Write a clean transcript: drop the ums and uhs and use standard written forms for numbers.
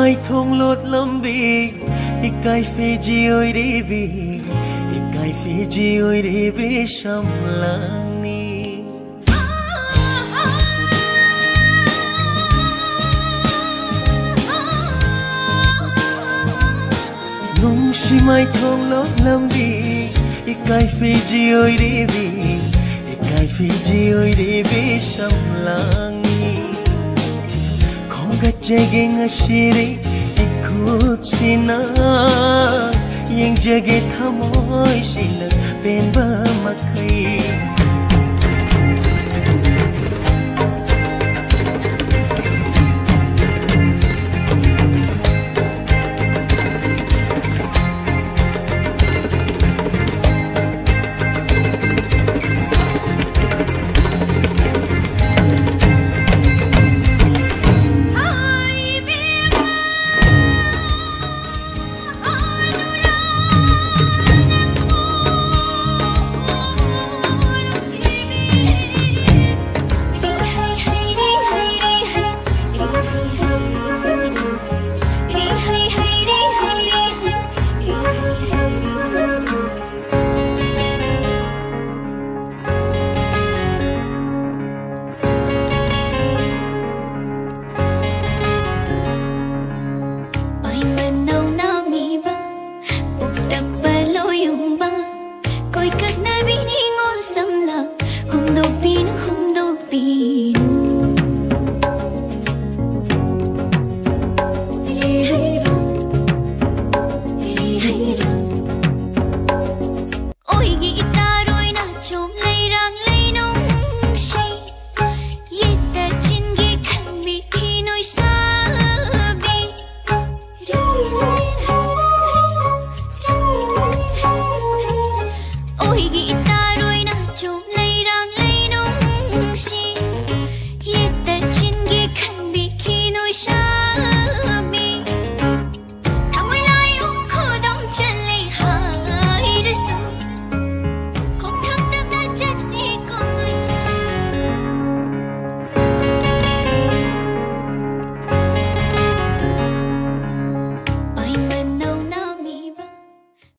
mai thông lột lâm bi ikai phi ji oi ri bi ikai phi ji oi ri bi sham lang ni nung si mai thông lột lâm bi ikai phi ji oi ri bi ikai phi ji oi ri bi sham lang gajage ngashiri ikut sina yang jage thamoy sina penba makai